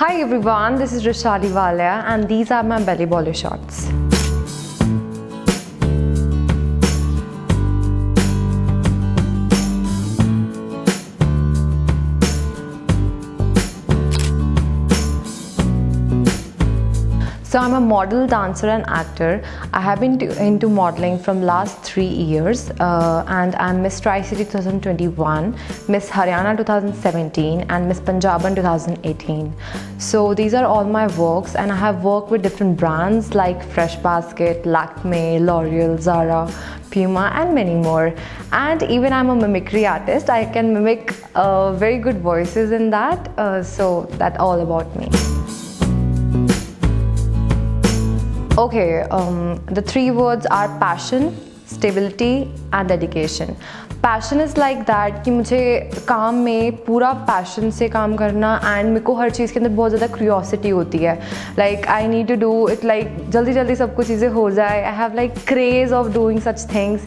Hi everyone, this is Rishali Walia and these are my belly baller shots. So I'm a model, dancer and actor. I have been into modeling from last 3 years and I'm Miss Tri-City 2021, Miss Haryana 2017 and Miss Punjaban 2018. So these are all my works and I have worked with different brands like Fresh Basket, Lakme, L'Oreal, Zara, Puma and many more. And even I'm a mimicry artist. I can mimic very good voices in that. So that's all about me. Okay, the 3 words are passion, stability and dedication. Passion is like that कि मुझे काम में पूरा passion से काम करना and मेरे को हर चीज़ के अंदर बहुत ज़्यादा क्यूरियोसिटी होती है. Like I need to do it, like जल्दी जल्दी सब कुछ चीज़ें हो जाए. I have like craze of doing such things.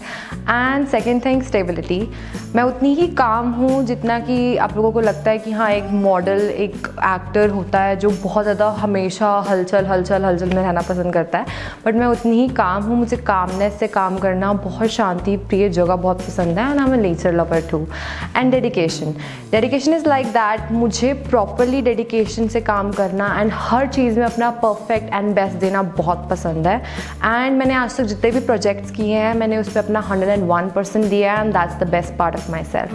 And second thing stability. मैं उतनी ही काम हूँ जितना कि आप लोगों को लगता है कि हाँ एक मॉडल एक एक्टर होता है जो बहुत ज़्यादा हमेशा हलचल में रहना पसंद करता है. बट मैं उतनी ही काम हूँ. मुझे कामनेस से काम करना, बहुत शांति प्रिय जगह बहुत पसंद है. I'm a nature lover too. And dedication is like that. मुझे properly dedication से काम करना and हर चीज़ में अपना perfect and best देना बहुत पसंद है. And मैंने आज तक जितने भी projects किए हैं मैंने उस पर अपना 101% दिया है and that's the best part of myself.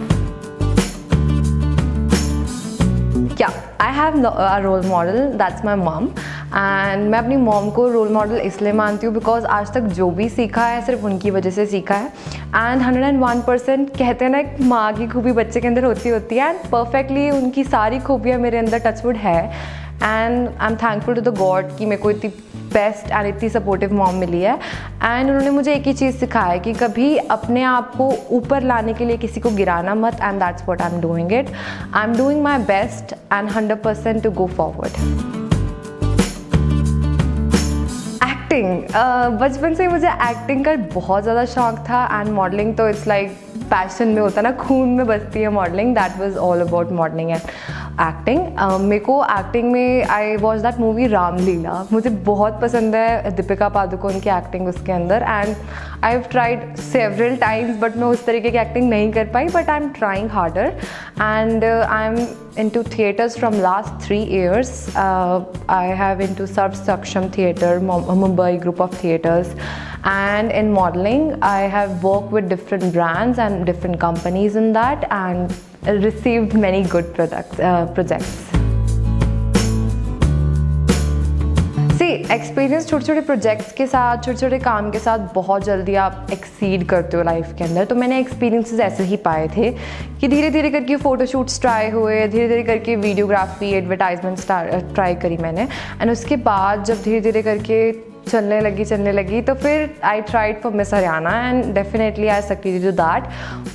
Yeah, I have a role model, that's my mom. And मैं अपनी मॉम को रोल मॉडल इसलिए मानती हूँ बिकॉज आज तक जो भी सीखा है सिर्फ उनकी वजह से सीखा है. एंड 101% कहते हैं ना एक माँ की खूबी बच्चे के अंदर होती है एंड परफेक्टली उनकी सारी खूबियाँ मेरे अंदर टचवुड है. And I am thankful to the God कि मेरे को इतनी बेस्ट एंड इतनी सपोर्टिव मॉम मिली है. एंड उन्होंने मुझे एक ही चीज़ सिखाया है कि कभी अपने आप को ऊपर लाने के लिए किसी को गिराना मत. And that's what I am doing it. I am doing my best and 100% to go forward. बचपन से मुझे एक्टिंग का बहुत ज़्यादा शौक था एंड मॉडलिंग तो इट्स लाइक पैशन में होता है ना, खून में बसती है modelling. That was all about modelling and acting. मेरे को एक्टिंग में I watch that movie Ramleela. मुझे बहुत पसंद है दीपिका पादुकोण की एक्टिंग उसके अंदर. And I have tried several times but मैं उस तरीके की एक्टिंग नहीं कर पाई. But I am trying harder and I am into theatres from last 3 years. I have into Sarv Saksham Theatre, Mumbai group of theatres, and in modeling I have worked with different brands and different companies in that and received many good projects. Experience छोटे छोटे projects के साथ, छोटे छोटे काम के साथ बहुत जल्दी आप एक्सीड करते हो लाइफ के अंदर. तो मैंने एक्सपीरियंसेस ऐसे ही पाए थे कि धीरे धीरे करके फ़ोटोशूट्स ट्राई हुए, धीरे धीरे करके वीडियोग्राफी, एडवर्टाइजमेंट्स ट्राई करी मैंने. एंड उसके बाद जब धीरे धीरे करके चलने लगी तो फिर I tried for Miss Haryana and definitely I succeeded to that.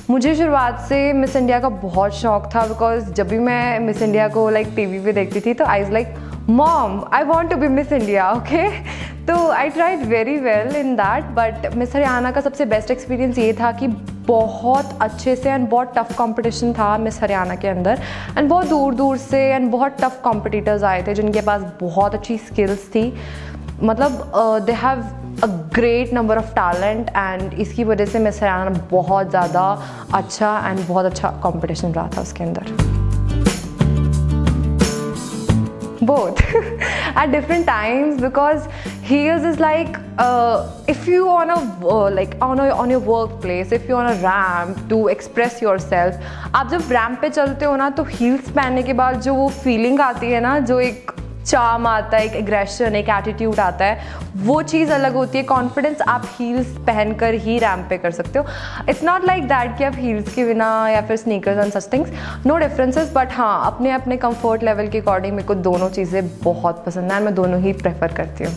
मुझे शुरुआत से मिस इंडिया का बहुत शौक था बिकॉज जब भी मैं मिस इंडिया को लाइक टीवी पे देखती थी तो I was like mom I want to be Miss India. Okay, तो I tried very well in that. But Miss Haryana का सबसे बेस्ट एक्सपीरियंस ये था कि बहुत अच्छे से एंड बहुत टफ कंपटीशन था मिस हरियाणा के अंदर. एंड बहुत दूर दूर से एंड बहुत टफ कॉम्पिटिटर्स आए थे जिनके पास बहुत अच्छी स्किल्स थी. मतलब they have a great number of talent and इसकी वजह से मिस हरियाणा बहुत ज़्यादा अच्छा एंड बहुत अच्छा कंपटीशन रहा था उसके अंदर. Both at different times because here's is like if you on a like on your workplace, if you on a ramp to express yourself, आप जब रैम्प पे चलते हो ना तो हील्स पहनने के बाद जो वो फीलिंग आती है ना, जो एक चार्म आता है, एक एग्रेशन, एक एटीट्यूड आता है, वो चीज़ अलग होती है. कॉन्फिडेंस आप हील्स पहनकर ही रैम्प पे कर सकते हो. इट्स नॉट लाइक दैट कि आप हील्स के बिना या फिर sneakers and such things, no differences. But हाँ, अपने अपने कंफर्ट लेवल के अकॉर्डिंग मेरे को दोनों चीज़ें बहुत पसंद है. मैं दोनों ही प्रेफर करती हूँ.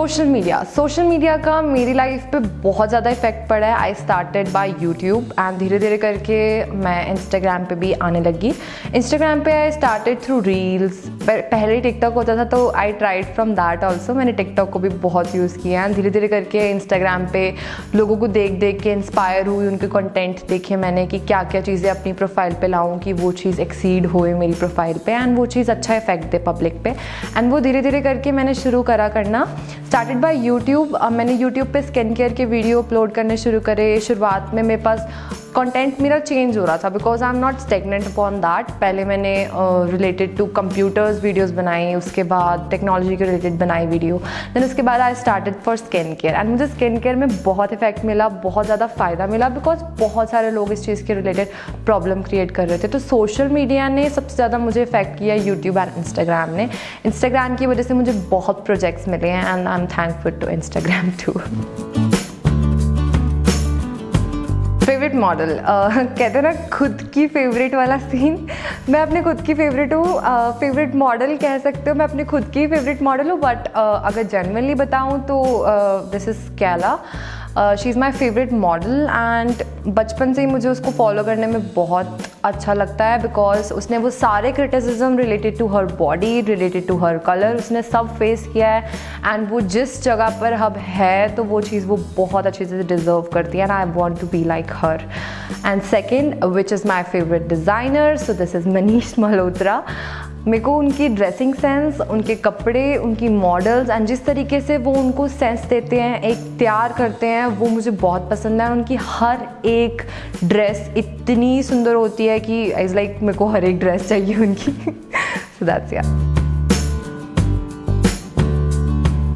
सोशल मीडिया का मेरी लाइफ पे बहुत ज़्यादा इफेक्ट पड़ा है। I started by YouTube and धीरे धीरे करके मैं इंस्टाग्राम पे भी आने लगी। इंस्टाग्राम पे आई स्टार्टेड थ्रू रील्स। पहले टिकटॉक होता था तो I tried from that also. मैंने टिकटॉक को भी बहुत यूज़ किया एंड धीरे धीरे करके इंस्टाग्राम पे लोगों को देख देख के इंस्पायर हुई, उनके कंटेंट देखे मैंने कि क्या क्या चीज़ें अपनी प्रोफाइल पे लाऊं कि वो चीज़ एक्सीड होए मेरी प्रोफाइल पे एंड वो चीज़ अच्छा इफेक्ट दे पब्लिक पे। एंड वो धीरे धीरे करके मैंने शुरू करना स्टार्टेड बाय यूट्यूब। मैंने यूट्यूब पे स्किन केयर के वीडियो अपलोड करने शुरू करे। शुरुआत में मेरे पास कंटेंट मेरा चेंज हो रहा था because I am not stagnant upon that. पहले मैंने रिलेटेड टू कंप्यूटर्स वीडियोस बनाई, उसके बाद टेक्नोलॉजी के रिलेटेड बनाई वीडियो, देन उसके बाद I started for skin care and मुझे स्किन केयर में बहुत इफेक्ट मिला, बहुत ज़्यादा फ़ायदा मिला बिकॉज बहुत सारे लोग इस चीज़ के रिलेटेड प्रॉब्लम क्रिएट कर रहे थे। तो सोशल मीडिया ने सबसे ज़्यादा मुझे इफेक्ट किया, यूट्यूब एंड इंस्टाग्राम ने। इंस्टाग्राम की वजह से मुझे बहुत प्रोजेक्ट्स मिले हैं and I am thankful to Instagram too. Favourite model कहते हैं ना खुद की फेवरेट वाला सीन। मैं अपने खुद की फेवरेट हूँ, फेवरेट मॉडल कह सकते हो। मैं अपने खुद की फेवरेट मॉडल हूँ बट अगर जेन्युइनली बताऊँ तो this is Kaila. She is my favourite model and बचपन से ही मुझे उसको फॉलो करने में बहुत अच्छा लगता है बिकॉज उसने वो सारे criticism related to her body, related to her colour, उसने सब फेस किया है एंड वो जिस जगह पर अब है तो वो चीज़ वो बहुत अच्छे से डिज़र्व करती है and I want to be like her. And second which is my favourite designer, so this is Manish Malhotra. मेरे को उनकी ड्रेसिंग सेंस, उनके कपड़े, उनकी मॉडल्स एंड जिस तरीके से वो उनको सेंस देते हैं, एक तैयार करते हैं, वो मुझे बहुत पसंद है। उनकी हर एक ड्रेस इतनी सुंदर होती है कि इज़ लाइक मेरे को हर एक ड्रेस चाहिए उनकी। सो दैट्स या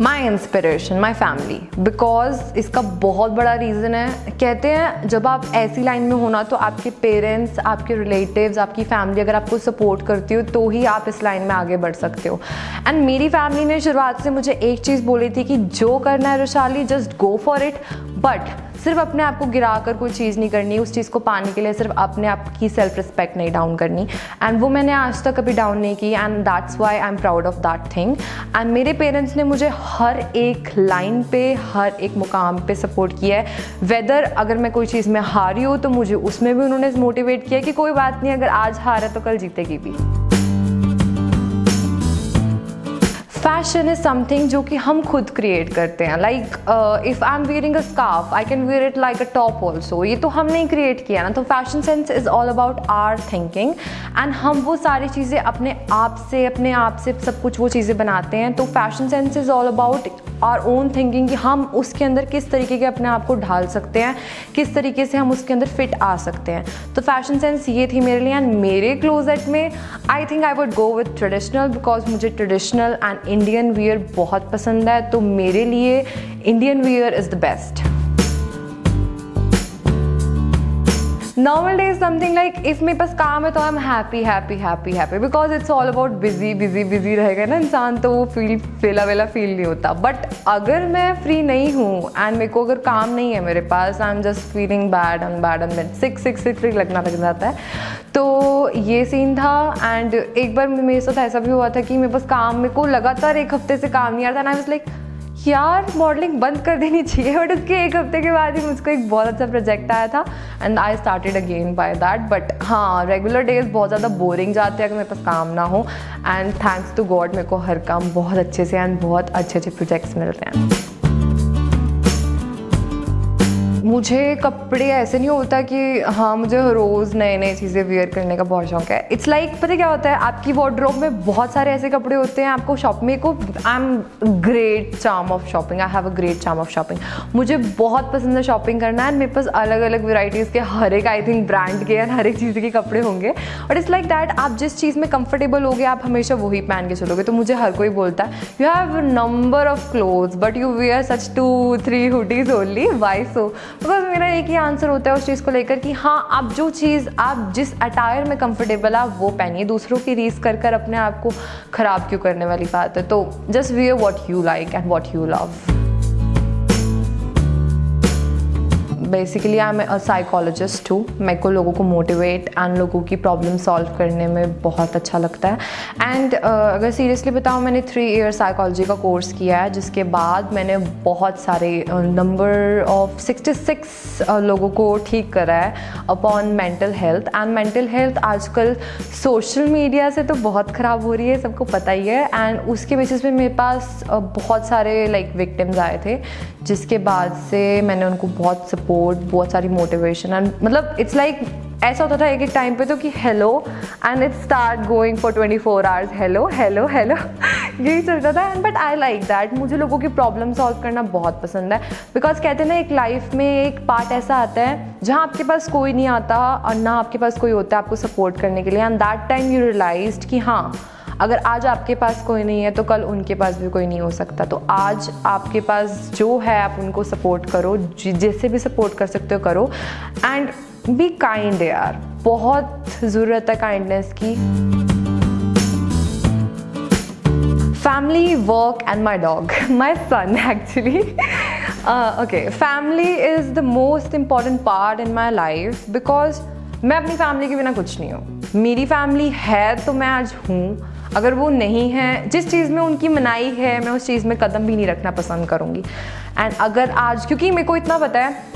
my inspiration, my family, because इसका बहुत बड़ा रीज़न है। कहते हैं जब आप ऐसी लाइन में होना तो आपके पेरेंट्स, आपके रिलेटिव्स, आपकी फैमिली अगर आपको सपोर्ट करती हो तो ही आप इस लाइन में आगे बढ़ सकते हो। एंड मेरी फैमिली ने शुरुआत से मुझे एक चीज़ बोली थी कि जो करना है Rushali just go for it, but सिर्फ अपने आप को गिरा कर कोई चीज़ नहीं करनी, उस चीज़ को पाने के लिए सिर्फ अपने आप की सेल्फ रिस्पेक्ट नहीं डाउन करनी। एंड वो मैंने आज तक कभी डाउन नहीं की and that's why I am proud of that thing. And मेरे पेरेंट्स ने मुझे हर एक लाइन पे, हर एक मुकाम पे सपोर्ट किया है। वेदर अगर मैं कोई चीज़ में हारी हूँ तो मुझे उसमें भी उन्होंने मोटिवेट किया कि कोई बात नहीं, अगर आज हार है तो कल जीतेगी भी। फैशन इज़ समथिंग जो कि हम खुद क्रिएट करते हैं। Like if I am wearing a scarf I can wear it like a top also. ये तो हम नहीं क्रिएट किया ना। तो fashion sense is all about our thinking and हम वो सारी चीज़ें अपने आप से सब कुछ वो चीज़ें बनाते हैं। तो fashion sense is all about our own thinking कि हम उसके अंदर किस तरीके के अपने आप को ढाल सकते हैं, किस तरीके से हम उसके अंदर फिट आ सकते हैं। तो फैशन सेंस ये थी मेरे लिए। एंड मेरे क्लोजेट में I think I would go with traditional because मुझे ट्रेडिशनल एंड इंडियन वियर बहुत पसंद है। तो मेरे लिए Indian wear is the best. Normal day is something like if मेरे पास काम है तो I am happy because it's all about busy रहेगा ना इंसान तो वो फेला फील नहीं होता। बट अगर मैं फ्री नहीं हूँ एंड मेरे को अगर काम नहीं है मेरे पास, I am just feeling bad and sick लगना लग जाता है। तो ये सीन था। एंड एक बार मेरे साथ ऐसा भी हुआ था कि मेरे पास काम, मेरे को लगातार एक हफ्ते से काम नहीं आ रहा था एंड आई वाज लाइक यार मॉडलिंग बंद कर देनी चाहिए। बट उसके एक हफ्ते के बाद ही मुझको एक बहुत अच्छा प्रोजेक्ट आया था and I started again by that. But हाँ, रेगुलर डेज बहुत ज़्यादा बोरिंग जाते हैं अगर मेरे पास काम ना हो। एंड थैंक्स टू गॉड मेरे को हर काम बहुत अच्छे से एंड बहुत अच्छे प्रोजेक्ट्स मिल रहे हैं। मुझे कपड़े ऐसे नहीं होता कि हाँ मुझे रोज़ नए चीज़ें वेयर करने का बहुत शौक है। इट्स लाइक पता क्या होता है, आपकी वार्डरोब में बहुत सारे ऐसे कपड़े होते हैं आपको शॉपिंग को। I am great charm of shopping, I have a great charm of shopping. मुझे बहुत पसंद है शॉपिंग करना एंड मेरे पास अलग अलग वेराइटीज़ के हर एक आई थिंक ब्रांड के एंड हर एक चीज़ के कपड़े होंगे। बट इट्स लाइक दैट आप जिस चीज़ में कंफर्टेबल होगे आप हमेशा वही पहन के चलोगे। तो मुझे हर कोई बोलता है you have number of clothes but you wear such 2-3 hoodies only, why so? Because मेरा एक ही आंसर होता है उस चीज़ को लेकर कि हाँ आप जो चीज़, आप जिस अटायर में कंफर्टेबल आप वो पहनिए। दूसरों की रीस कर अपने आप को ख़राब क्यों करने वाली बात है। तो just wear what you like and what you love. Basically I am a psychologist हूँ। मेरे को लोगों को मोटिवेट एंड लोगों की प्रॉब्लम सॉल्व करने में बहुत अच्छा लगता है। एंड अगर सीरियसली बताऊँ, मैंने 3 ईयर साइकोलॉजी का कोर्स किया है, जिसके बाद मैंने बहुत सारे नंबर ऑफ 66 लोगों को ठीक करा है upon mental health. And mental health आजकल सोशल मीडिया से तो बहुत ख़राब हो रही है, सबको पता ही है। एंड उसके बेसिस पे मेरे पास बहुत सारे विक्टिम्स आए थे, जिसके बाद से मैंने उनको बहुत सपोर्ट, बहुत सारी मोटिवेशन एंड मतलब इट्स ऐसा होता था एक टाइम पे तो कि hello and it start going for 24 hours, hello hello hello यही चलता था। And but I like that. मुझे लोगों की प्रॉब्लम सॉल्व करना बहुत पसंद है, बिकॉज कहते हैं ना, एक लाइफ में एक पार्ट ऐसा आता है जहाँ आपके पास कोई नहीं आता और ना आपके पास कोई होता है आपको सपोर्ट करने के लिए। And that time you realised कि हाँ, अगर आज आपके पास कोई नहीं है तो कल उनके पास भी कोई नहीं हो सकता। तो आज आपके पास जो है आप उनको सपोर्ट करो, जिससे भी सपोर्ट कर सकते हो करो। एंड बी काइंड यार, बहुत ज़रूरत है काइंडनेस की। Family, work and my dog, my son actually. Okay, family is the most important part in my life because मैं अपनी फैमिली के बिना कुछ नहीं हूँ। मेरी फैमिली है तो मैं आज हूँ, अगर वो नहीं है, जिस चीज़ में उनकी मनाही है, मैं उस चीज़ में कदम भी नहीं रखना पसंद करूँगी। एंड अगर आज, क्योंकि मेरे को इतना पता है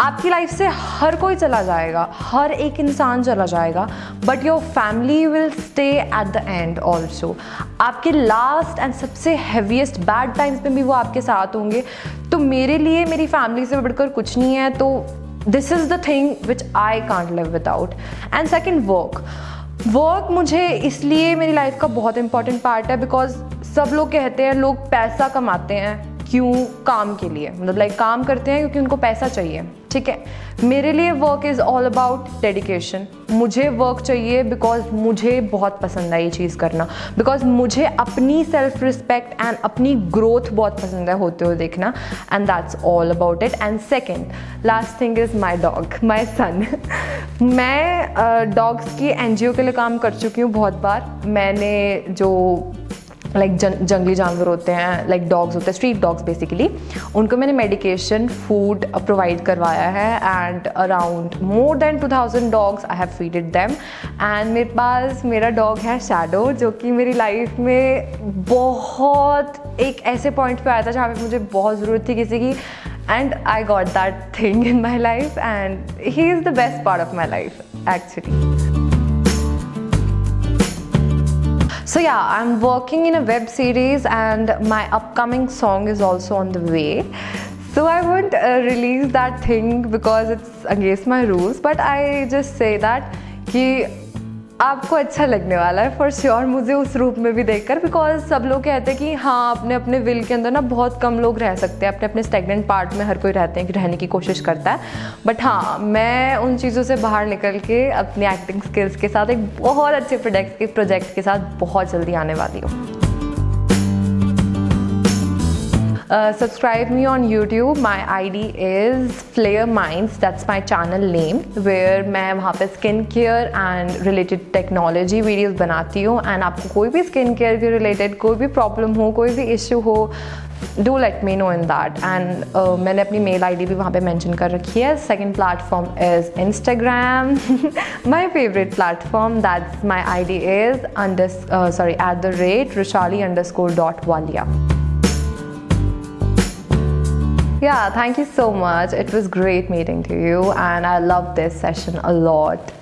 आपकी लाइफ से हर कोई चला जाएगा, हर एक इंसान चला जाएगा, but your family will stay at the end also. आपके लास्ट एंड सबसे हैवीएस्ट बैड टाइम्स में भी वो आपके साथ होंगे। तो मेरे लिए मेरी फैमिली से बढ़कर कुछ नहीं है, तो this is the thing which I can't live without. And second, work मुझे इसलिए मेरी लाइफ का बहुत इंपॉर्टेंट पार्ट है, बिकॉज सब लोग कहते हैं लोग पैसा कमाते हैं क्यों? काम के लिए, मतलब काम करते हैं क्योंकि उनको पैसा चाहिए, ठीक है। मेरे लिए work is all about dedication. मुझे वर्क चाहिए बिकॉज मुझे बहुत पसंद है ये चीज़ करना, बिकॉज मुझे अपनी सेल्फ रिस्पेक्ट एंड अपनी ग्रोथ बहुत पसंद है होते हुए देखना। And that's all about it. And second last thing is my dog, my son. मैं डॉग्स की NGO के लिए काम कर चुकी हूँ बहुत बार। मैंने जो जंगली जानवर होते हैं, डॉग्स होते हैं, स्ट्रीट डॉग्स बेसिकली, उनको मैंने मेडिकेशन, फूड प्रोवाइड करवाया है। And around more than 2000 dogs I have feeded them. And मेरे पास मेरा डॉग है शैडो, जो कि मेरी लाइफ में बहुत एक ऐसे पॉइंट पे आया था जहाँ पे मुझे बहुत ज़रूरत थी किसी की, and I got that thing in my life and he is the best part of my life actually. So yeah, I'm working in a web series and my upcoming song is also on the way. So I won't release that thing because it's against my rules, but I just say that कि आपको अच्छा लगने वाला है for sure मुझे उस रूप में भी देखकर, बिकॉज सब लोग कहते हैं कि हाँ, अपने अपने विल के अंदर ना बहुत कम लोग रह सकते हैं, अपने अपने स्टेगनेंट पार्ट में हर कोई रहते हैं कि रहने की कोशिश करता है। बट हाँ, मैं उन चीज़ों से बाहर निकल के अपनी एक्टिंग स्किल्स के साथ एक बहुत अच्छे प्रोजेक्ट के साथ बहुत जल्दी आने वाली हूँ। Subscribe me on YouTube. My ID is Flare Minds. That's my channel name, where मैं वहाँ पे skin care and related technology videos बनाती हूँ। एंड आपको कोई भी स्किन केयर के रिलेटेड कोई भी प्रॉब्लम हो, कोई भी इश्यू हो, do let me know in that. And मैंने अपनी मेल ID भी वहाँ पे मेंशन कर रखी है। Second platform is Instagram. My favourite platform, that's my ID is @Rushali_.walia. Yeah, thank you so much. It was great meeting to you and I loved this session a lot.